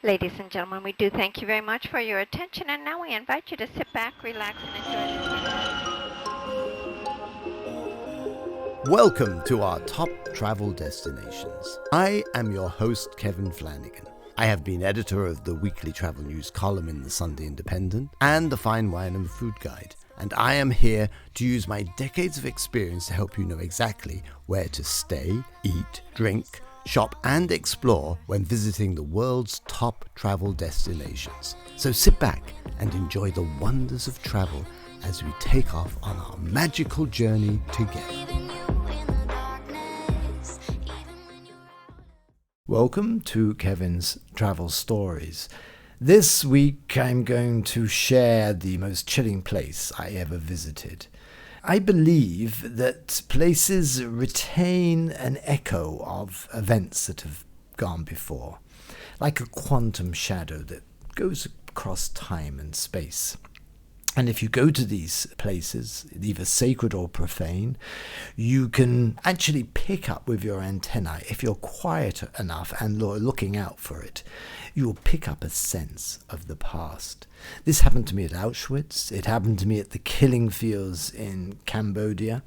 Ladies and gentlemen, we do thank you very much for your attention, and now we invite you to sit back, relax, and enjoy. Welcome to our top travel destinations. I am your host, Kevin Flanagan. I have been editor of the weekly travel news column in the Sunday Independent and the Fine Wine and Food Guide, and I am here to use my decades of experience to help you know exactly where to stay, eat, drink, shop and explore when visiting the world's top travel destinations. So sit back and enjoy the wonders of travel as we take off on our magical journey together. Welcome to Kevin's Travel Stories. This week I'm going to share the most chilling place I ever visited. I believe that places retain an echo of events that have gone before, like a quantum shadow that goes across time and space. And if you go to these places, either sacred or profane, you can actually pick up with your antennae, if you're quiet enough and looking out for it, you will pick up a sense of the past. This happened to me at Auschwitz, it happened to me at the killing fields in Cambodia,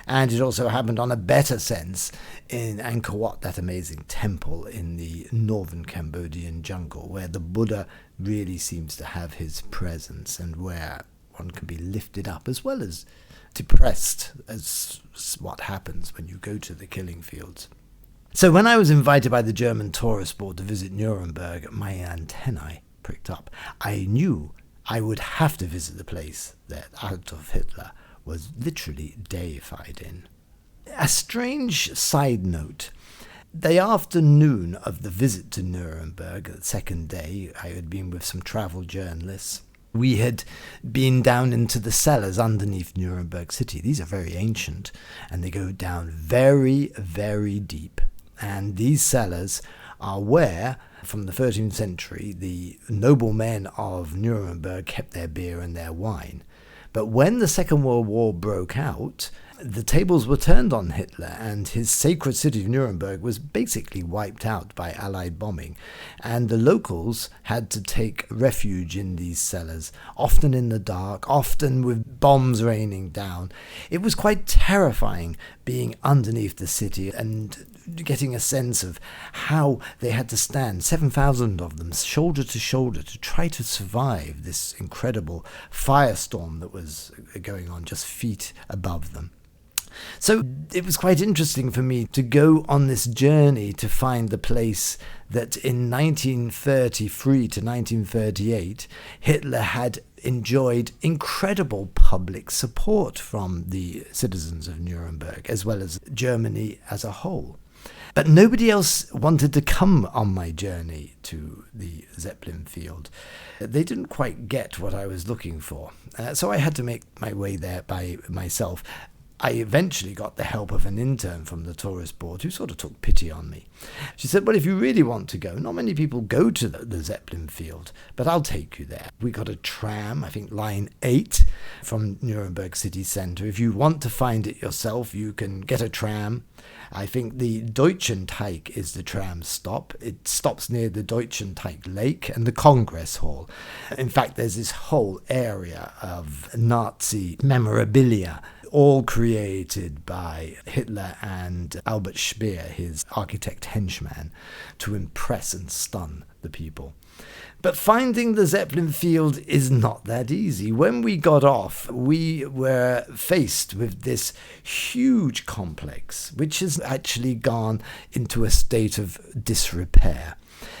and it also happened on a better sense in Angkor Wat, that amazing temple in the northern Cambodian jungle, where the Buddha really seems to have his presence and where one can be lifted up as well as depressed, as what happens when you go to the killing fields. So when I was invited by the German tourist board to visit Nuremberg, my antennae pricked up. I knew I would have to visit the place that Adolf Hitler was literally deified in. A strange side note. The afternoon of the visit to Nuremberg, the second day, I had been with some travel journalists. We had been down into the cellars underneath Nuremberg city. These are very ancient, and they go down very, very deep. And these cellars are where, from the 13th century, the noblemen of Nuremberg kept their beer and their wine. But when the Second World War broke out, the tables were turned on Hitler, and his sacred city of Nuremberg was basically wiped out by Allied bombing. And the locals had to take refuge in these cellars, often in the dark, often with bombs raining down. It was quite terrifying being underneath the city and getting a sense of how they had to stand, 7,000 of them, shoulder to shoulder, to try to survive this incredible firestorm that was going on just feet above them. So it was quite interesting for me to go on this journey to find the place that in 1933 to 1938, Hitler had enjoyed incredible public support from the citizens of Nuremberg, as well as Germany as a whole. But nobody else wanted to come on my journey to the Zeppelin Field. They didn't quite get what I was looking for, so I had to make my way there by myself. I eventually got the help of an intern from the tourist board who sort of took pity on me. She said, well, if you really want to go, not many people go to the Zeppelin Field, but I'll take you there. We got a tram, I think line 8 from Nuremberg city centre. If you want to find it yourself, you can get a tram. I think the Deutschen Teich is the tram stop. It stops near the Deutschen Teich Lake and the Congress Hall. In fact, there's this whole area of Nazi memorabilia, all created by Hitler and Albert Speer, his architect henchman, to impress and stun the people. But finding the Zeppelin Field is not that easy. When we got off, we were faced with this huge complex, which has actually gone into a state of disrepair.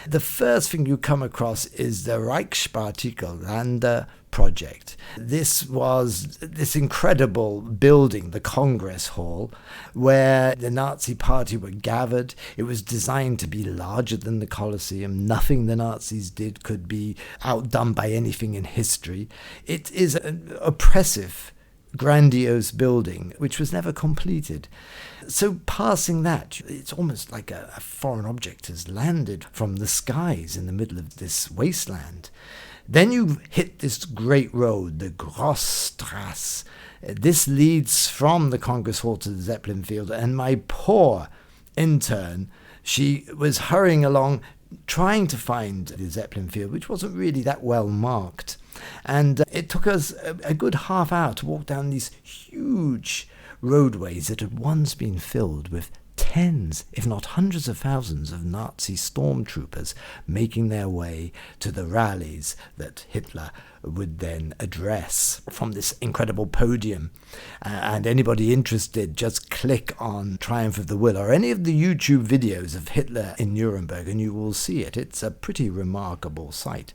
The first thing you come across is the Reichspartikelland project. This was this incredible building, the Congress Hall, where the Nazi Party were gathered. It was designed to be larger than the Colosseum. Nothing the Nazis did could be outdone by anything in history. It is an oppressive, grandiose building which was never completed. So passing that, it's almost like a foreign object has landed from the skies in the middle of this wasteland. Then you hit this great road, the Grossstrasse. This leads from the Congress Hall to the Zeppelin Field, and my poor intern, she was hurrying along trying to find the Zeppelin Field, which wasn't really that well marked. And it took us a good half hour to walk down these huge roadways that had once been filled with tens, if not hundreds of thousands of Nazi stormtroopers making their way to the rallies that Hitler would then address from this incredible podium. And anybody interested, just click on Triumph of the Will or any of the YouTube videos of Hitler in Nuremberg and you will see it. It's a pretty remarkable sight.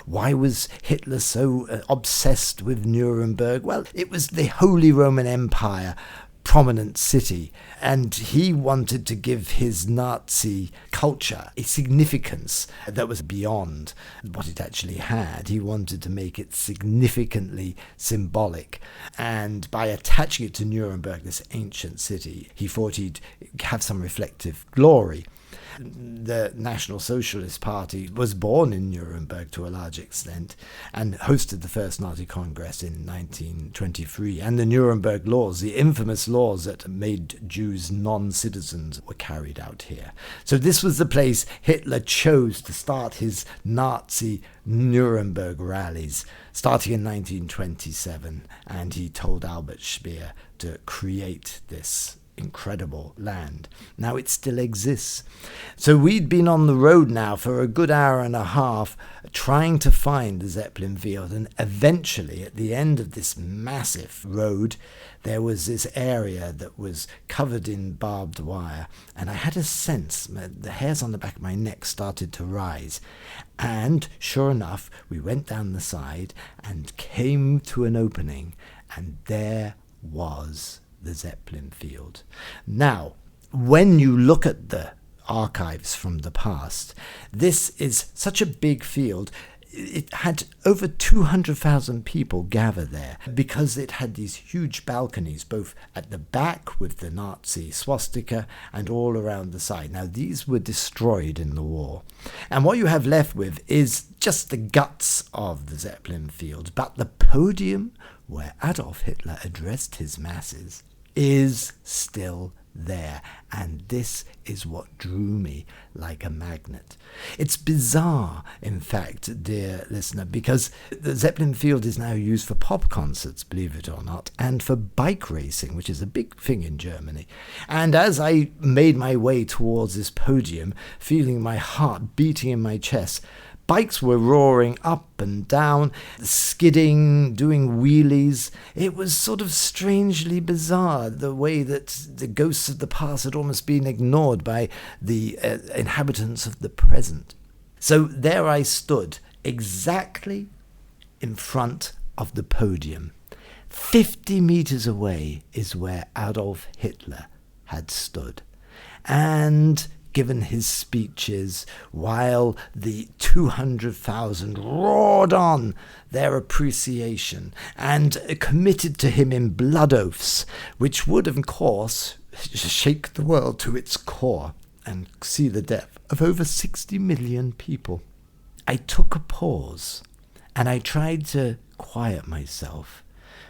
Why was Hitler so obsessed with Nuremberg? Well, it was the Holy Roman Empire prominent city, and he wanted to give his Nazi culture a significance that was beyond what it actually had. He wanted to make it significantly symbolic, and by attaching it to Nuremberg, this ancient city, he thought he'd have some reflective glory. The National Socialist Party was born in Nuremberg to a large extent and hosted the first Nazi Congress in 1923. And the Nuremberg laws, the infamous laws that made Jews non-citizens, were carried out here. So this was the place Hitler chose to start his Nazi Nuremberg rallies, starting in 1927. And he told Albert Speer to create this incredible land. Now it still exists. So we'd been on the road now for a good hour and a half trying to find the Zeppelin Field, and eventually at the end of this massive road there was this area that was covered in barbed wire, and I had a sense, the hairs on the back of my neck started to rise, and sure enough we went down the side and came to an opening, and there was the Zeppelin Field. Now, when you look at the archives from the past, this is such a big field. It had over 200,000 people gather there because it had these huge balconies, both at the back with the Nazi swastika and all around the side. Now, these were destroyed in the war. And what you have left with is just the guts of the Zeppelin Field. But the podium where Adolf Hitler addressed his masses is still there, and this is what drew me like a magnet. It's bizarre, in fact, dear listener, because the Zeppelin Field is now used for pop concerts, believe it or not, and for bike racing, which is a big thing in Germany. And as I made my way towards this podium, feeling my heart beating in my chest, bikes were roaring up and down, skidding, doing wheelies. It was sort of strangely bizarre, the way that the ghosts of the past had almost been ignored by the inhabitants of the present. So there I stood, exactly in front of the podium. 50 meters away is where Adolf Hitler had stood. And given his speeches, while the 200,000 roared on their appreciation and committed to him in blood oaths, which would, of course, shake the world to its core and see the death of over 60 million people. I took a pause and I tried to quiet myself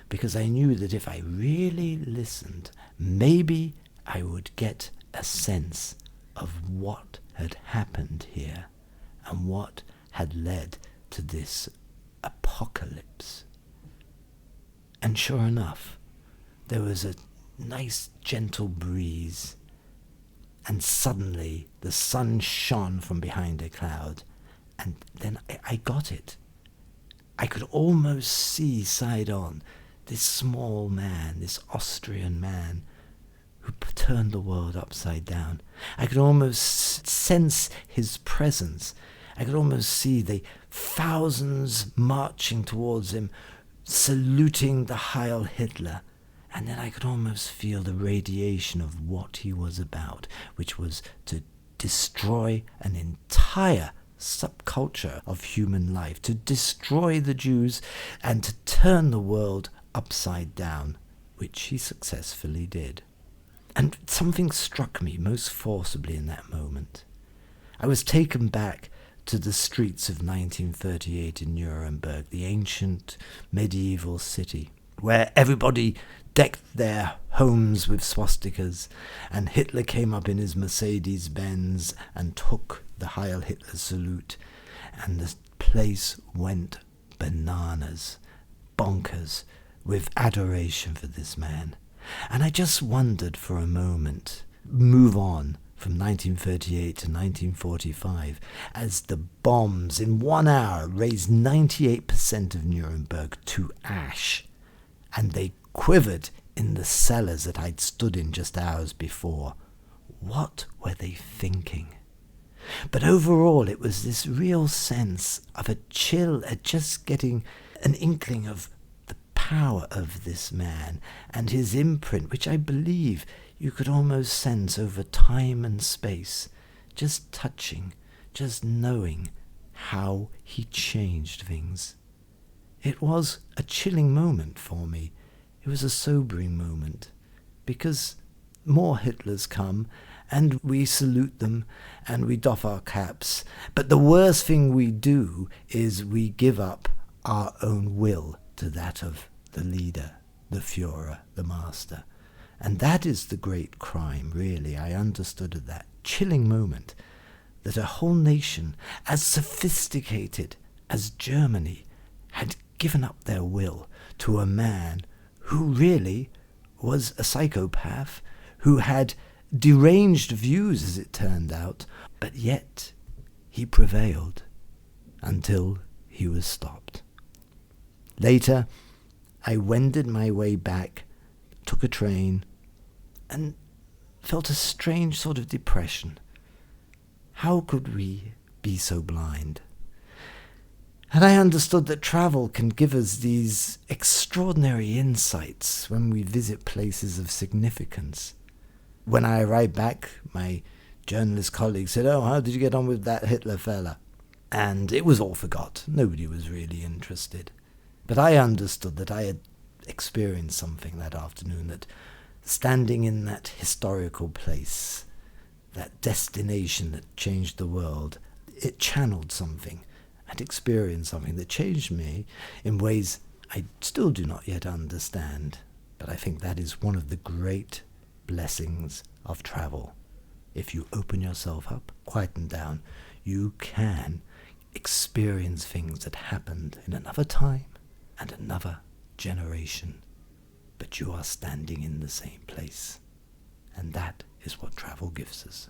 because I knew that if I really listened, maybe I would get a sense of what had happened here and what had led to this apocalypse. And sure enough, there was a nice gentle breeze, and suddenly the sun shone from behind a cloud, and then I got it. I could almost see side on this small man, this Austrian man, who turned the world upside down. I could almost sense his presence. I could almost see the thousands marching towards him, saluting the Heil Hitler. And then I could almost feel the radiation of what he was about, which was to destroy an entire subculture of human life, to destroy the Jews and to turn the world upside down, which he successfully did. And something struck me most forcibly in that moment. I was taken back to the streets of 1938 in Nuremberg, the ancient medieval city, where everybody decked their homes with swastikas, and Hitler came up in his Mercedes-Benz and took the Heil Hitler salute, and the place went bananas, bonkers, with adoration for this man. And I just wondered for a moment, move on from 1938 to 1945, as the bombs in 1 hour razed 98% of Nuremberg to ash, and they quivered in the cellars that I'd stood in just hours before. What were they thinking? But overall, it was this real sense of a chill at just getting an inkling of the power of this man and his imprint, which I believe you could almost sense over time and space, just touching, just knowing how he changed things. It was a chilling moment for me. It was a sobering moment, because more Hitlers come, and we salute them, and we doff our caps. But the worst thing we do is we give up our own will to that of the leader, the Fuhrer, the master. And that is the great crime, really. I understood at that chilling moment that a whole nation as sophisticated as Germany had given up their will to a man who really was a psychopath, who had deranged views, as it turned out, but yet he prevailed until he was stopped. Later, I wended my way back, took a train, and felt a strange sort of depression. How could we be so blind? And I understood that travel can give us these extraordinary insights when we visit places of significance. When I arrived back, my journalist colleague said, "Oh, how did you get on with that Hitler fella?" And it was all forgot. Nobody was really interested. But I understood that I had experienced something that afternoon, that standing in that historical place, that destination that changed the world, it channeled something. I'd experienced something that changed me in ways I still do not yet understand. But I think that is one of the great blessings of travel. If you open yourself up, quieten down, you can experience things that happened in another time and another generation. But you are standing in the same place. And that is what travel gives us.